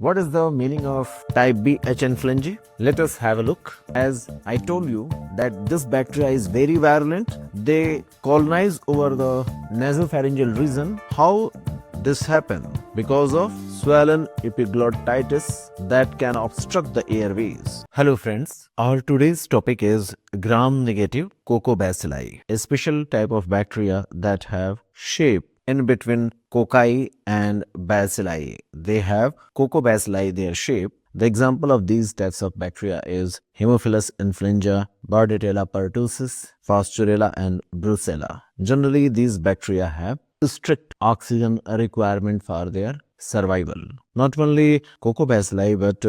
What is the meaning of type B H influenzae? Let us have a look. As I told you that this bacteria is very virulent. They colonize over the nasopharyngeal region. How this happen? Because of swollen epiglottitis that can obstruct the airways. Hello friends, our today's topic is gram-negative coccobacilli, a special type of bacteria that have shape in between cocci and bacilli. They have coccobacilli, their shape. The example of these types of bacteria is Haemophilus influenzae, Bordetella pertussis, Pasteurella and Brucella. Generally, these bacteria have strict oxygen requirement for their survival. Not only coccobacilli but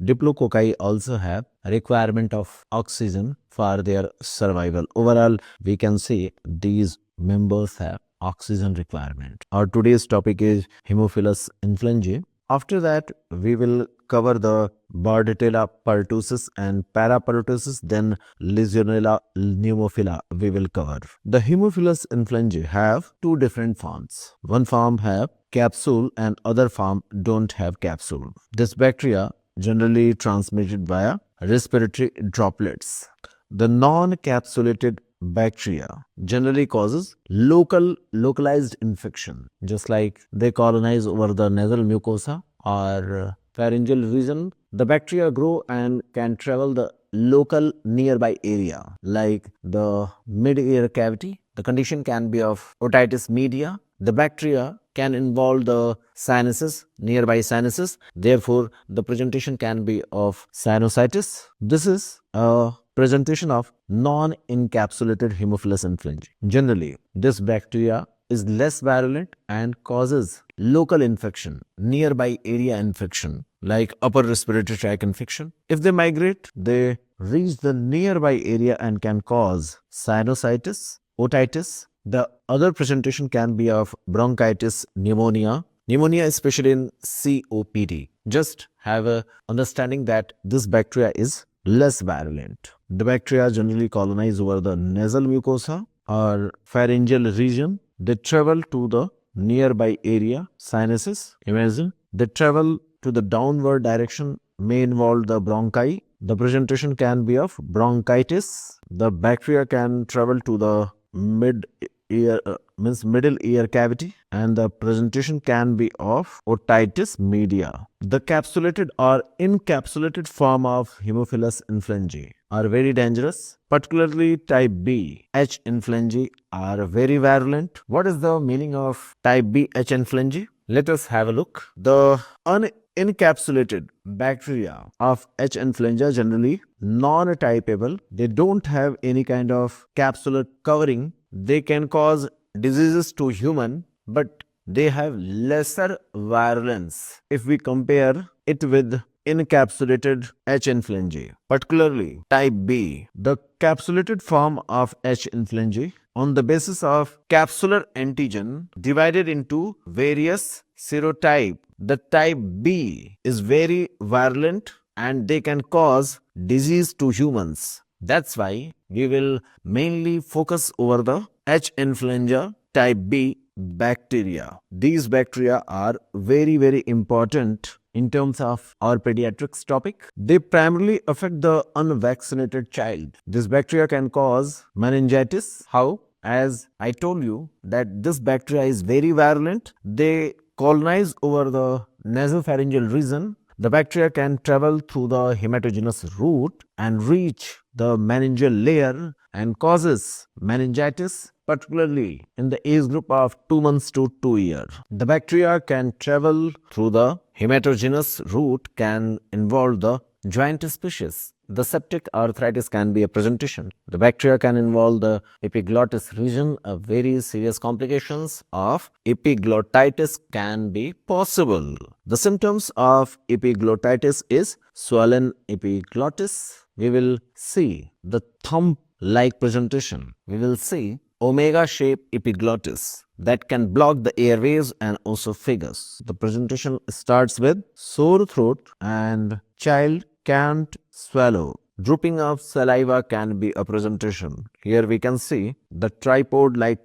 diplococci also have requirement of oxygen for their survival. Overall, we can say these members have oxygen requirement. Our today's topic is Haemophilus influenzae. After that, we will cover the Bordetella pertussis and parapertussis, then Legionella pneumophila we will cover. The Haemophilus influenzae have two different forms. One form have capsule and other form don't have capsule. This bacteria generally transmitted via respiratory droplets. The non-capsulated bacteria generally causes localized infection, just like they colonize over the nasal mucosa or pharyngeal region. The bacteria grow and can travel the local nearby area like the mid-ear cavity. The condition can be of otitis media. The bacteria can involve the sinuses, nearby sinuses. Therefore, the presentation can be of sinusitis. This is a presentation of non-encapsulated Haemophilus influenzae. Generally, this bacteria is less virulent and causes local infection, nearby area infection like upper respiratory tract infection. If they migrate, they reach the nearby area and can cause sinusitis, otitis. The other presentation can be of bronchitis, pneumonia, especially in COPD. Just have a understanding that this bacteria is less virulent. The bacteria generally colonize over the nasal mucosa or pharyngeal region. They travel to the nearby area, sinuses. Imagine they travel to the downward direction, may involve the bronchi. The presentation can be of bronchitis. The bacteria can travel to the middle ear cavity, and the presentation can be of otitis media. The capsulated or encapsulated form of Haemophilus influenzae are very dangerous, particularly type B H influenzae are very virulent. What is the meaning of type B H influenzae? Let us have a look. The unencapsulated bacteria of H influenza generally non-typable. They don't have any kind of capsular covering. They can cause diseases to human, but they have lesser virulence if we compare it with encapsulated H influenzae, particularly type B. The capsulated form of H influenzae on the basis of capsular antigen divided into various serotype. The type B is very virulent and they can cause disease to humans. That's why we will mainly focus over the H influenza type B bacteria. These bacteria are very important in terms of our pediatrics topic. They primarily affect the unvaccinated child. This bacteria can cause meningitis. How? As I told you that this bacteria is very virulent. They colonize over the nasopharyngeal region. The bacteria can travel through the hematogenous route and reach the meningeal layer and causes meningitis, particularly in the age group of 2 months to 2 years. The bacteria can travel through the hematogenous route, can involve the joint species. The septic arthritis can be a presentation. The bacteria can involve the epiglottis region. A very serious complications of epiglottitis can be possible. The symptoms of epiglottitis is swollen epiglottis. We will see the thumb-like presentation. We will see omega-shaped epiglottis that can block the airways and esophagus. The presentation starts with sore throat and child can't swallow. Drooping of saliva can be a presentation. Here we can see the tripod-like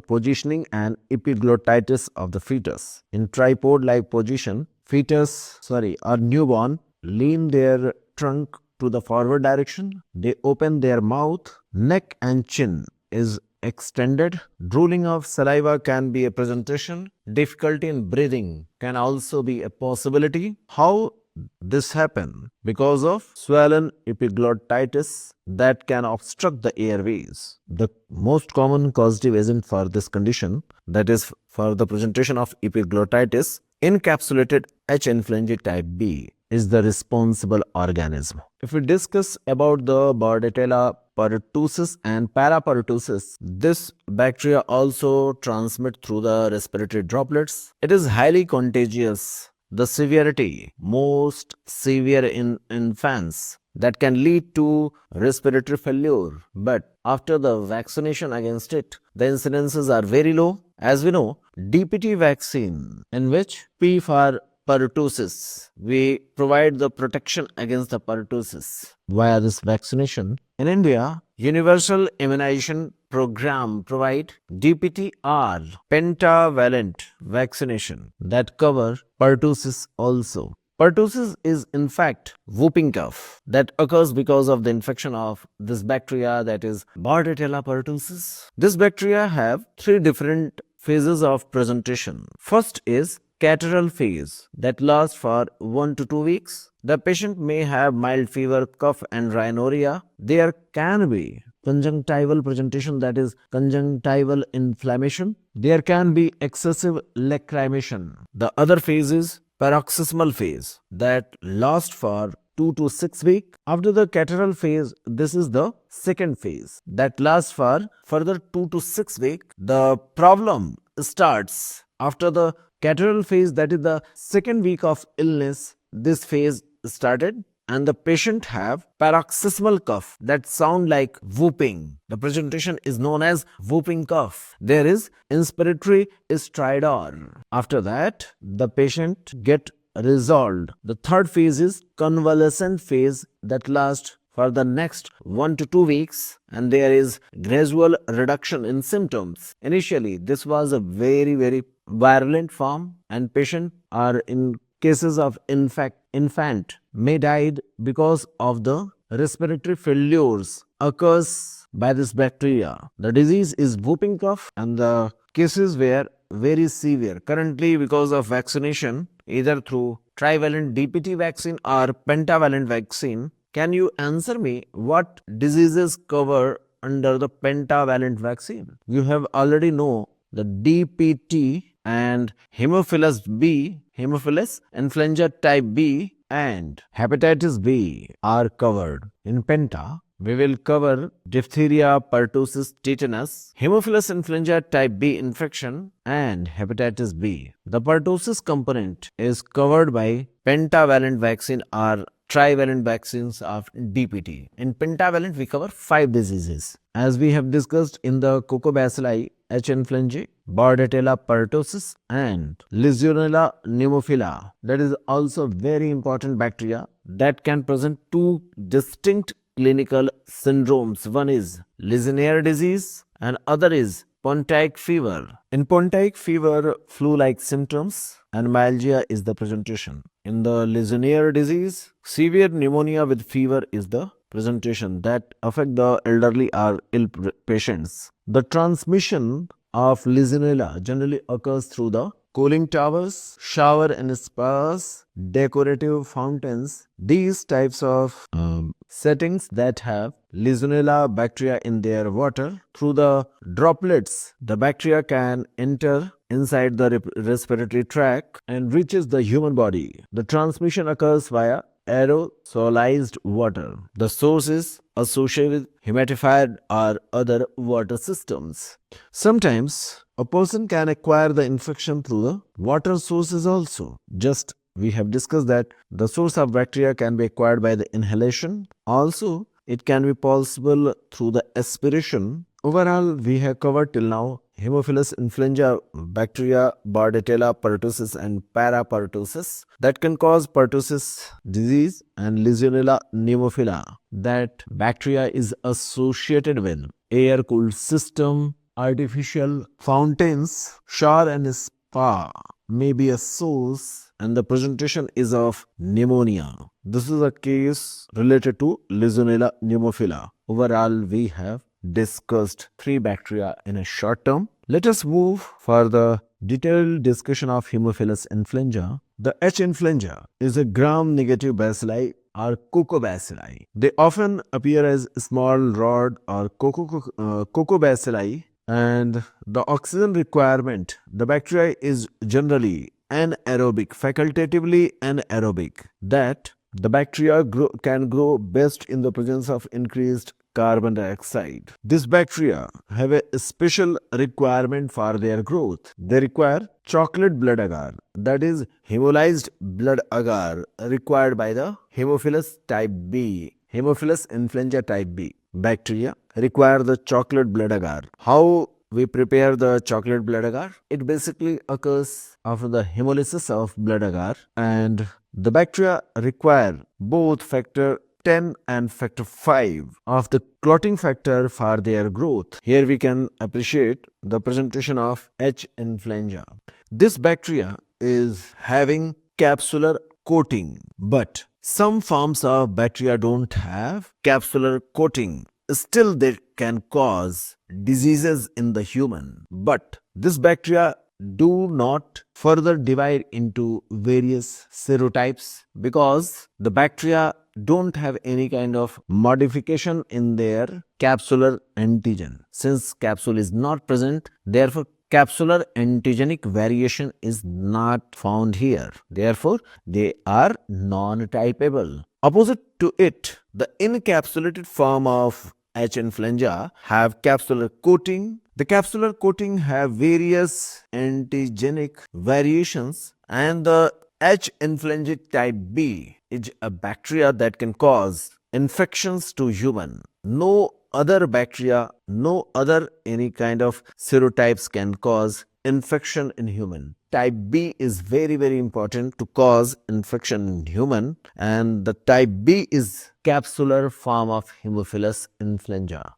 positioning and epiglottitis of the fetus. In tripod-like position, or newborn lean their trunk to the forward direction. They open their mouth, neck and chin is extended. Drooling of saliva can be a presentation. Difficulty in breathing can also be a possibility. How this happen? Because of swollen epiglottitis that can obstruct the airways. The most common causative agent for this condition, that is for the presentation of epiglottitis, encapsulated H. influenzae type B, is the responsible organism. If we discuss about the Bordetella pertussis and parapertussis, this bacteria also transmit through the respiratory droplets. It is highly contagious. The severity, most severe in infants, that can lead to respiratory failure. But after the vaccination against it, the incidences are very low. As we know, DPT vaccine, in which P for pertussis, we provide the protection against the pertussis via this vaccination. In India, Universal Immunization Program provide DPT-R pentavalent vaccination that cover pertussis also. Pertussis is in fact whooping cough that occurs because of the infection of this bacteria, that is Bordetella pertussis. This bacteria have three different phases of presentation. First is catarrhal phase that lasts for 1 to 2 weeks. The patient may have mild fever, cough and rhinorrhea. There can be conjunctival presentation, that is conjunctival inflammation. There can be excessive lacrimation. The other phase is paroxysmal phase that lasts for 2 to 6 weeks. After the catarrhal phase, this is the second phase that lasts for further 2 to 6 weeks. The problem starts after the catarrhal phase, that is the second week of illness. This phase started and the patient have paroxysmal cough that sound like whooping. The presentation is known as whooping cough. There is inspiratory stridor. After that, the patient get resolved. The third phase is convalescent phase that lasts for the next 1 to 2 weeks, and there is gradual reduction in symptoms. Initially, this was a very virulent form, and patients are in cases of infant may died because of the respiratory failures occurs by this bacteria. The disease is whooping cough and the cases were very severe. Currently, because of vaccination, either through trivalent DPT vaccine or pentavalent vaccine, can you answer me what diseases cover under the pentavalent vaccine? You have already know the DPT and Haemophilus B, Haemophilus Influenzae type B and hepatitis B are covered. In penta, we will cover diphtheria, pertussis, tetanus, Haemophilus influenzae type B infection and hepatitis B. The pertussis component is covered by pentavalent vaccine or trivalent vaccines of DPT. In pentavalent, we cover 5 diseases. As we have discussed in the coccobacilli, H. influenzae, Bordetella pertussis and Legionella pneumophila. That is also very important bacteria that can present 2 distinct clinical syndromes. One is Legionnaire disease and other is Pontic fever. In Pontic fever, flu-like symptoms and myalgia is the presentation. In the Legionnaire disease, severe pneumonia with fever is the presentation that affect the elderly or ill patients. The transmission of Legionella generally occurs through the cooling towers, shower and spas, decorative fountains. These types of settings that have Legionella bacteria in their water, through the droplets, the bacteria can enter inside the respiratory tract and reaches the human body. The transmission occurs via aerosolized water. The source is associated with humidifier or other water systems. Sometimes a person can acquire the infection through the water sources also. Just we have discussed that the source of bacteria can be acquired by the inhalation. Also, it can be possible through the aspiration. Overall, we have covered till now Haemophilus influenzae bacteria, Bordetella pertussis and parapertussis that can cause pertussis disease, and Legionella pneumophila. That bacteria is associated with air-cooled system, artificial fountains, shower and may be a source, and the presentation is of pneumonia. This is a case related to Legionella pneumophila. Overall, we have discussed 3 bacteria in a short term. Let us move for the detailed discussion of Haemophilus influenza. The H. influenza is a gram-negative bacilli or coccobacilli. They often appear as small rod or coccobacilli, and the oxygen requirement, the bacteria is generally anaerobic, facultatively anaerobic, that the bacteria can grow best in the presence of increased carbon dioxide. These bacteria have a special requirement for their growth. They require chocolate blood agar, that is hemolyzed blood agar required by the Haemophilus type B, Haemophilus influenza type B. Bacteria require the chocolate blood agar. How we prepare the chocolate blood agar? It basically occurs after the hemolysis of blood agar, and the bacteria require both factor 10 and factor 5 of the clotting factor for their growth. Here we can appreciate the presentation of H. influenza. This bacteria is having capsular coating, but some forms of bacteria don't have capsular coating. Still, they can cause diseases in the human. But this bacteria do not further divide into various serotypes because the bacteria don't have any kind of modification in their capsular antigen. Since capsule is not present, therefore capsular antigenic variation is not found here. Therefore, they are non-typable. Opposite to it, the encapsulated form of H. influenza have capsular coating. The capsular coating have various antigenic variations, and the H. influenza type B is a bacteria that can cause infections to human. No other bacteria, no other any kind of serotypes can cause infection in human. Type B is very important to cause infection in human, and the type B is capsular form of Haemophilus influenza.